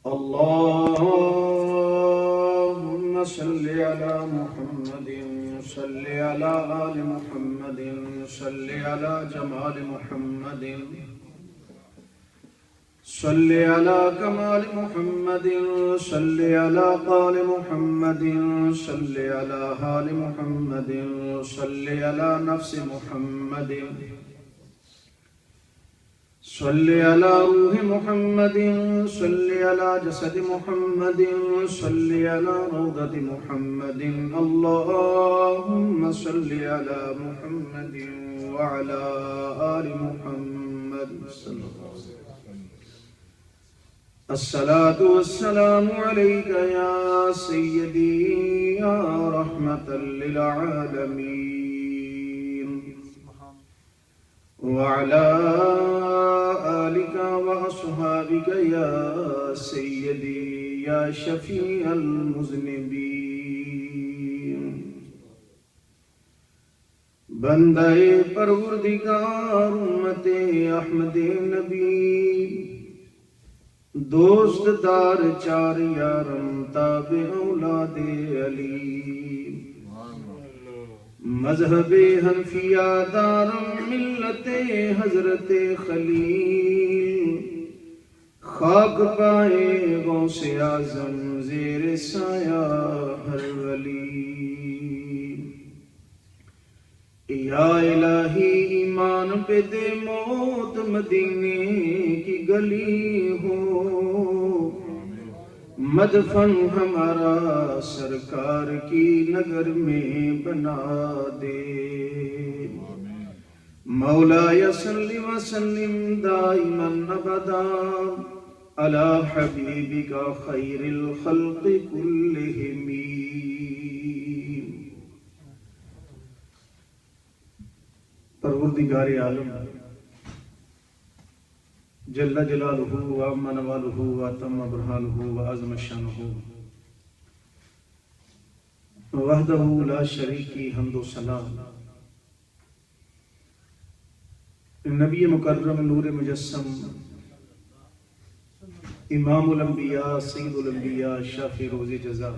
अल्लाहुम्मा सल्लि अला मुहम्मदिन सल्लि अला आलि मुहम्मदिन सल्लि अला जमाल मुहम्मदिन सल्लि अला कमाल मुहम्मदिन सल्लि अला क़ाल मुहम्मदिन सल्लि अला हाल मुहम्मदिन सल्लि अला नफ्स मुहम्मदिन सल्लि अला रूह मुहम्मदिन सल्लि अला जसद मुहम्मदिन सल्लि अला रौदत मुहम्मदिन अल्लाहुम्मा सल्लि अला मुहम्मदिन व अला आलि मुहम्मद सल्लल्लाहु अलैहि वसल्लम। अस्सलातु वस्सलामु अलैका या सय्यदी या रहमतल लिल आलमीन व अला आलिका व अस्हाबिका या सय्यदी या शफीअल मुज़निबीन। बंदे परवरदिगार उम्मते अहमदे नबी दोस्त दार चार यारम ताबे औलादे अली मजहबे हनफिया दारम मिल्लते हजरते खलील खाक पाए गौसे आजम जेर साया हर वली। या इलाही ईमान पे दे मौत मदीने की गली हो मदफन हमारा सरकार की नगर में बना दे। मौला सल्लि व सल्लिम दाइमन अबदा अला हबीबिका खैरिल खल्क़ि कुल्लिहिम। परवरदिगार आलम जल्ल जलालुहु व अम्मा नवालुहु व तम्मा बुरहानुहु व अज़्म शानुहु वहदहु ला शरीकी हम्दु सलाम नबी मुकर्रम नूर मुजस्सम इमामुल अंबिया सय्यिदुल अंबिया शाफ़ी रोज़े जज़ा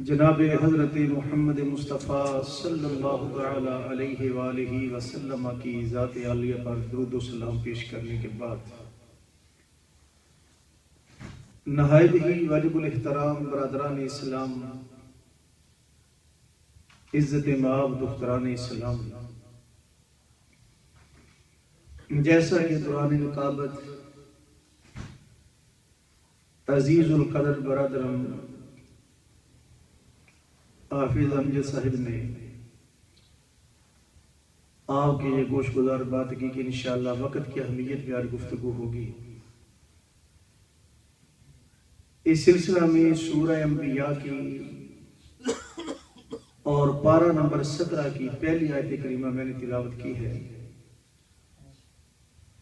जनाब हज़रत मोहम्मद मुस्तफ़ा सल्लल्लाहु तआला अलैहि वालिहि वसल्लम की ज़ात आलिया पर दुरूद व सलाम पेश करने के बाद नहायत ही वाजिबुल एहतराम बरादरान इस्लाम इज़्ज़त माब दुख्तरान इस्लाम, जैसा कि दौरान निकाबत अज़ीज़ुल क़दर बरादरम हाफिज अमजद साहिब ने आपके ये गोशगुजार बात की कि इंशाअल्लाह वक़्त की अहमियत पे आज गुफ्तगू होगी। इस सिलसिला में सूरह अंबिया की और पारा नंबर 17 की पहली आयत करीमा मैंने तिलावत की है।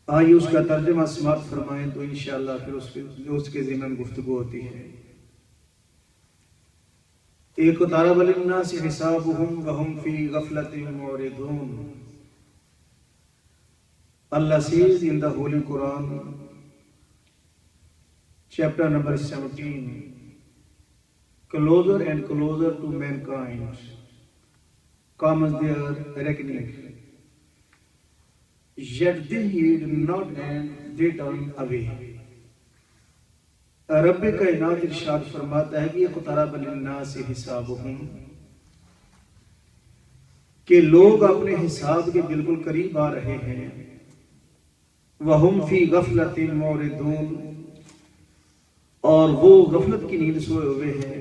आइए उसका तर्जुमा समाप्त फरमाएं तो इंशाअल्लाह फिर उसके ज़िम्मे गुफ्तगू होती है। एक तारब लिन्नास हिसाबुहुम व हुम फी गफलतिन मुरिदून। Allah says in the Holy Quran, chapter number 17, closer and closer to mankind comes their reckoning, yet they heed not and they turn away. रब कायनात इरशाद फरमाता है कि इक़्तरब लिन्नास हिसाबुहुम, कि लोग अपने हिसाब के बिल्कुल करीब आ रहे हैं। वहुम फी गफलतिन मुरिदून, और वो गफलत की नींद सोए हुए हैं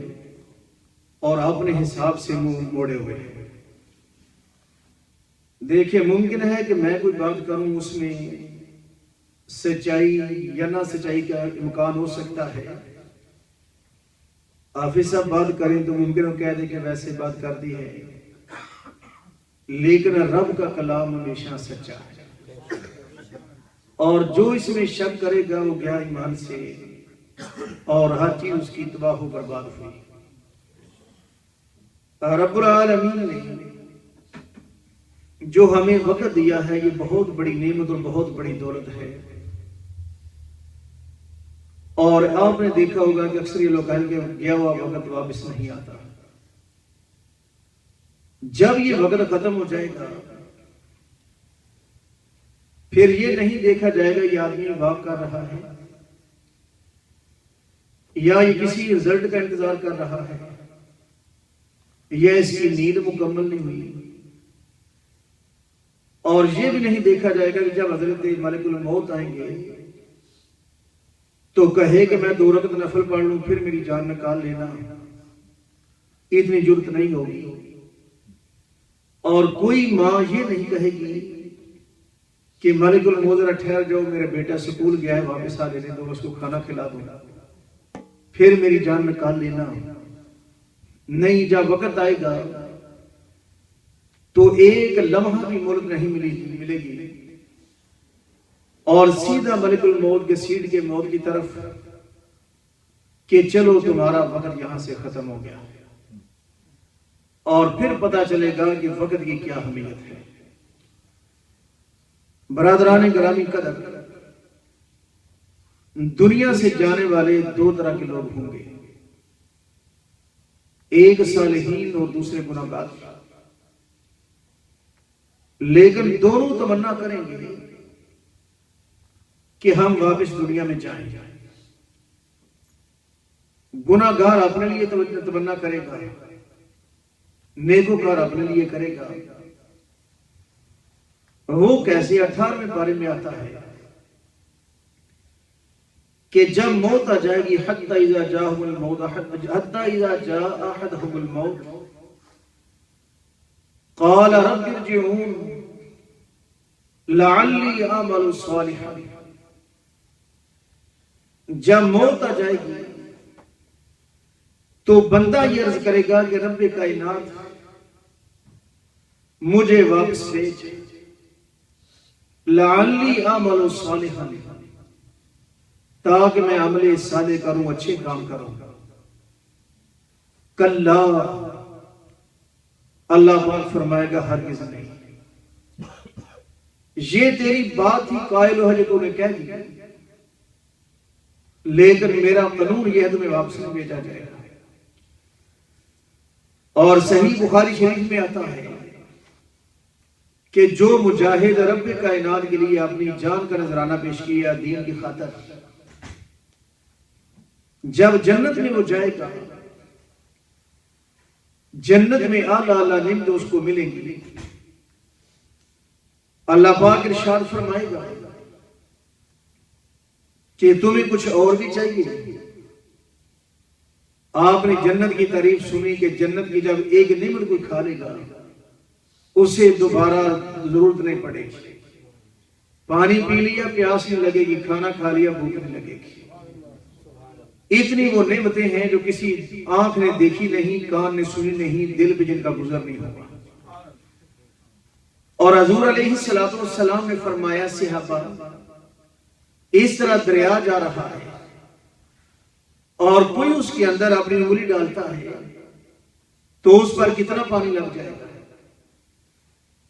और अपने हिसाब से मुंह मोड़े हुए हैं। देखिए, मुमकिन है कि मैं कोई बात करूं उसमें सच्चाई या ना सच्चाई का इम्कान हो सकता है। हाफिज साहब बात करें तो मुमकिन हो कह दे कि वैसे बात कर दी है, लेकिन रब का कलाम हमेशा सच्चा है और जो इसमें शक करेगा वो गया ईमान से और हर चीज उसकी तबाह बर्बाद हुई। रब्बुल आलमीन ने जो हमें वक्त दिया है ये बहुत बड़ी नेमत और बहुत बड़ी दौलत है। और आपने देखा होगा कि अक्सर ये लोग कहेंगे गया हुआ वक्त वापस नहीं आता। जब ये वक्त खत्म हो जाएगा फिर ये नहीं देखा जाएगा ये आदमी वॉक कर रहा है या ये किसी रिजल्ट का इंतजार कर रहा है या इसकी नींद मुकम्मल नहीं हुई, और ये भी नहीं देखा जाएगा कि जब हजरत मलिकुल मौत आएंगे तो कहे कि मैं 2 रकत नफल पढ़ लूं फिर मेरी जान निकाल लेना, इतनी जुर्त नहीं होगी। और कोई माँ ये नहीं कहेगी कि मलिकुल मौत जरा ठहर जाओ, मेरा बेटा स्कूल गया है वापस आ लेने दो, उसको खाना खिला दो फिर मेरी जान निकाल लेना। नहीं, जब वक्त आएगा तो एक लम्हा भी मोहलत नहीं मिलेगी और सीधा मलिकुल मौत के सीट के मौत की तरफ कि चलो तुम्हारा वक्त यहां से खत्म हो गया, और फिर पता चलेगा कि वक्त की क्या अहमियत है। बरादरान गिरामी कदर, दुनिया से जाने वाले 2 तरह के लोग होंगे, एक सालिहीन और दूसरे गुनाहगार, लेकिन दोनों तमन्ना करेंगे कि हम वापस दुनिया में जाएं। गुनाहगार अपने लिए तमन्ना करेगा, नेकोकार अपने लिए करेगा। वो कैसे 18वें पारे में आता है कि जब मौत आ जाएगी, हत्ता इज़ा जाअहुल मौत, हत्ता इज़ा जाअ अहदहुल मौत क़ाल रब्बि इरजिऊन लअल्ली अअमलु सालिहन। जब मौत आ जाएगी तो बंदा ये अर्ज करेगा कि रब्बे कायनात मुझे वापस भेज, लअल्ली अअमलु सालिहन, ताकि मैं अमले साले करूं, अच्छे काम करूं। कल्ला, अल्लाह पाक फरमाएगा हरगिज़ नहीं, ये तेरी बात ही कायल है जो तूने कह दी, लेकिन मेरा कानून यह है तुम्हें वापस नहीं भेजा जाएगा। और सही बुखारी शरीफ में आता है कि जो मुजाहिद रब्बे कायनात के लिए अपनी जान का नजराना पेश किया दीन की खातिर, जब जन्नत में वो जाएगा, जन्नत में आला आला निम्त उसको मिलेंगी। अल्लाह पाक इरशाद फरमाएगा कि तुम्हें कुछ और भी चाहिए। आपने जन्नत की तारीफ सुनी कि जन्नत की जब एक निमत कोई खा लेगा उसे दोबारा जरूरत नहीं पड़ेगी। पानी पी लिया प्यास नहीं लगेगी, खाना खा लिया भूख नहीं लगेगी। इतनी वो नेमतें हैं जो किसी आंख ने देखी नहीं, कान ने सुनी नहीं, दिल पे जिनका गुजर नहीं होगा। और हजूर अलैहिस्सलातु वस्सलाम ने फरमाया, सहाबा इस तरह दरिया जा रहा है और कोई उसके अंदर अपनी उंगली डालता है तो उस पर कितना पानी लग जाएगा।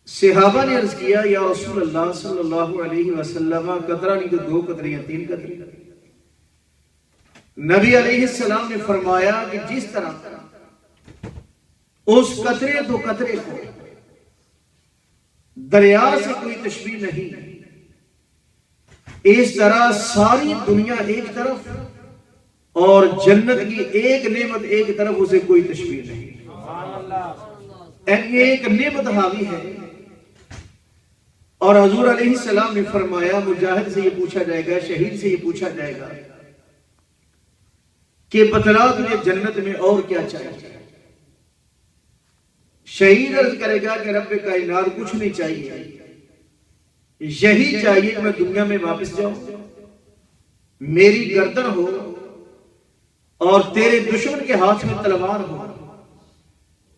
सहाबा ने अर्ज किया, या रसूल अल्लाह सल्लल्लाहु अलैहि वसल्लम, कतरा नहीं तो 2 कतरे या 3 कतरे। नबी अलैहिस्सलाम ने फरमाया कि जिस तरह उस कतरे 2 कतरे को दरिया से कोई तशबीह नहीं, इस तरह सारी दुनिया एक तरफ और जन्नत की एक नेमत एक तरफ, उसे कोई तशबीह नहीं। एक नेमत हावी है। और हजूर अलैहिस्सलाम ने फरमाया, मुजाहिद से ये पूछा जाएगा, शहीद से ये पूछा जाएगा कि बतला तुझे जन्नत में और क्या चाहिए। शहीद अर्ज करेगा कि रब्बे कायनात कुछ नहीं चाहिए, यही चाहिए कि मैं दुनिया में वापस जाऊं, मेरी गर्दन हो और तेरे दुश्मन के हाथ में तलवार हो,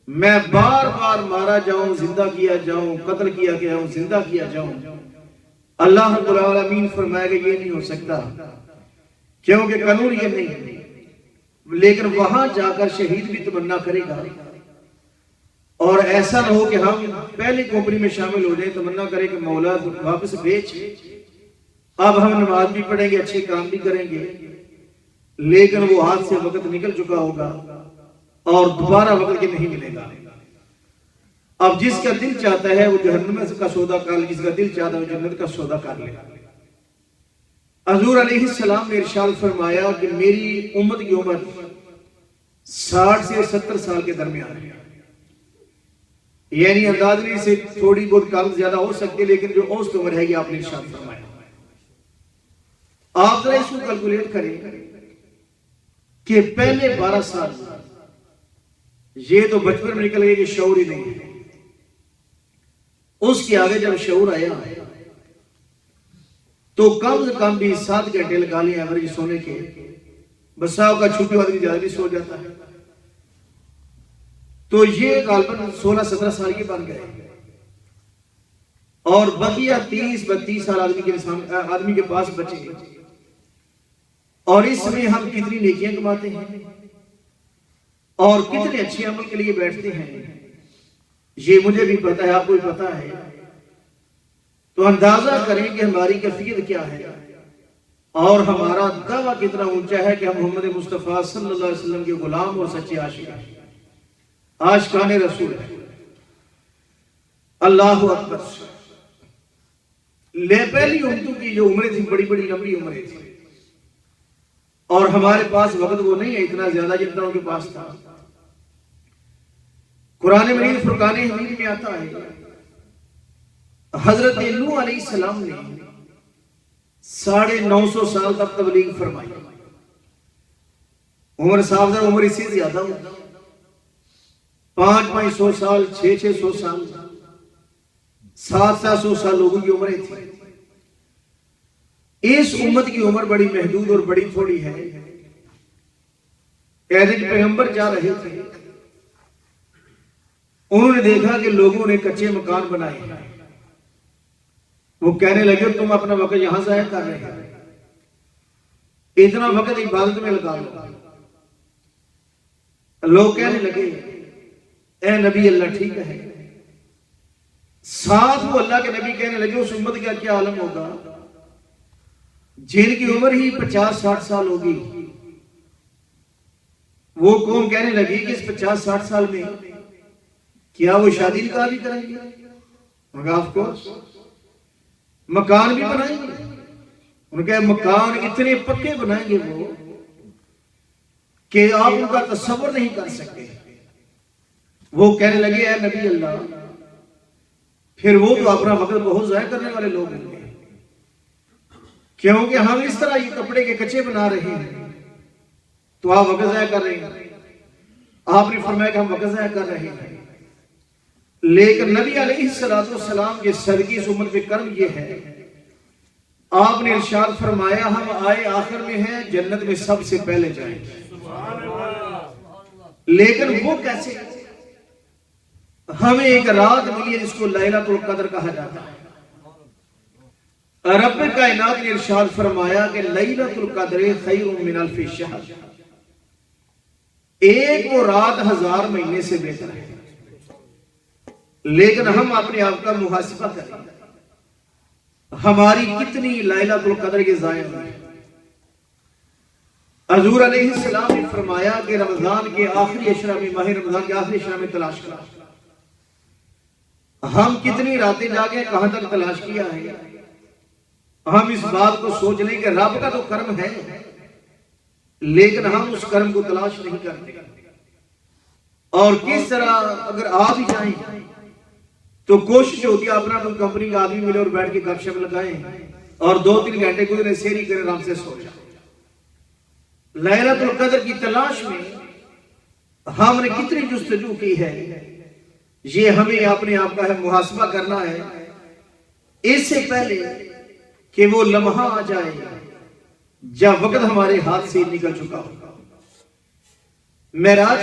मैं बार बार मारा जाऊं, जिंदा किया जाऊं, कत्ल किया गया, जिंदा किया जाऊं। अल्लाह रब्बुल आलमीन फरमाएगा ये नहीं हो सकता, क्योंकि कानून ये नहीं है। लेकिन वहां जाकर शहीद भी तमन्ना करेगा, और ऐसा ना हो कि हम पहली कंपनी में शामिल हो जाए, तमन्ना करें कि मौला वापस भेज, अब हम नमाज भी पढ़ेंगे, अच्छे काम भी करेंगे, लेकिन वो हाथ से वक्त निकल चुका होगा और दोबारा वक्त के नहीं मिलेगा। अब जिसका दिल चाहता है वो जहन्नम का सौदा कर ले, जिसका दिल चाहता है वो जन्नत का सौदा कर ले। हजूर अलैहिस्सलाम ने इरशाद फरमाया कि मेरी उम्मत की उम्र 60 से 70 साल के दरमियान है, यानी अंदाजनी से थोड़ी बहुत कम ज्यादा हो सकती है, लेकिन जो औसत उम्र है ये आपने इरशाद फरमाया। आप जरा इसको कैलकुलेट करें कि पहले 12 साल ये तो बचपन में निकल गए कि शऊर ही नहीं है, उसके आगे जब शऊर आया तो कम से कम भी 7 घंटे लगा लिए एवरेज सोने के। बसाव का छुट्टी आदमी ज्यादा भी सो जाता है, तो ये गालबन 16-17 साल के बन गए और बकिया 30-32 साल आदमी के पास बचे। और इसमें हम कितनी नेकियां कमाते हैं और कितने अच्छे अमल के लिए बैठते हैं, ये मुझे भी पता है, आपको भी पता है। तो अंदाजा करें कि हमारी कैफियत क्या है और हमारा दावा कितना ऊंचा है कि हम मोहम्मद मुस्तफा सल्लल्लाहु अलैहि वसल्लम के गुलाम और सच्चे आशिक हैं, आशिकाने रसूल है। अल्लाह अकबर। पहली उम्मतों की जो उम्रें थी बड़ी बड़ी लंबी उम्रें थी और हमारे पास वक्त वो नहीं है इतना ज्यादा जितना उनके पास था। कुरान मजीद फुरकान हमीद में आता है हजरत नूह अलैहिस्सलाम ने 950 साल तक तबलीग फरमाई। उम्र साहब उम्र इससे ज्यादा हो, 500 साल, 600 साल, 700 साल लोगों की उम्रें थी। इस उम्मत की उम्र बड़ी महदूद और बड़ी थोड़ी है। पैगंबर जा रहे थे, उन्होंने देखा कि लोगों ने कच्चे मकान बनाए। वो कहने लगे तुम अपना वक्त यहां जाया कर रहे हैं, इतना वक्त इबादत में लगा लो। लोग कहने लगे ए नबी अल्लाह ठीक है। साथ वो अल्लाह के नबी कहने लगे उस उम्मत का क्या आलम होगा जिनकी उम्र ही 50-60 साल होगी। वो कौम कहने लगी कि इस 50-60 साल में क्या वो शादी निकाह भी करेंगे, ऑफ कोर्स मकान भी बनाएंगे। उनके मकान इतने पक्के बनाएंगे वो कि आप उनका तस्वर नहीं कर सकते। वो कहने लगे ऐ नबी अल्लाह, फिर वो तो अपना वक्त बहुत जाया करने वाले लोग होंगे, क्योंकि हम इस तरह ये कपड़े के कच्चे बना रहे हैं तो आप वक्त जाया कर रहे हैं। आपने फरमाया कि हम वक्त जाया कर रहे हैं, लेकिन नबी अलैहिस्सलाम के सदके इस उम्मत पे कर्म ये है, आपने इरशाद फरमाया हम आए आखिर में हैं, जन्नत में सबसे पहले जाएंगे। लेकिन वो कैसे? हमें एक रात मिली है जिसको लैलतुल कद्र कहा जाता है। रब कायनात ने इरशाद फरमाया कि लैलतुल कद्र खैरुम मिन अल्फि शहर, एक वो रात 1000 महीने से बेहतर है। लेकिन हम अपने आप का मुहासिबा करें, हमारी कितनी लैलतुल कद्र के ज़ाया हुई। हजूर अलैहिस्सलाम ने फरमाया कि रमजान के आखिरी अशरा में, माह रमजान के आखिरी अशरा में तलाश करा। हम कितनी रातें जागे, कहां तक तलाश किया है। हम इस बात को सोच लें कि रब का तो कर्म है, लेकिन हम उस कर्म को तलाश नहीं करते। और किस तरह अगर आ भी जाए तो कोशिश होती है अपना कोई कंपनी का आदमी मिले और बैठ के गपशप लगाएं और 2-3 घंटे गुजरे सेरी करें, आराम से सो जाए। लैलतुल कद्र की तलाश में हमने कितनी जुस्तजू की है, ये हमें अपने आप का है मुहासबा करना है, इससे पहले कि वो लम्हा आ जाए जब वक्त हमारे हाथ से निकल चुका हो। मेराज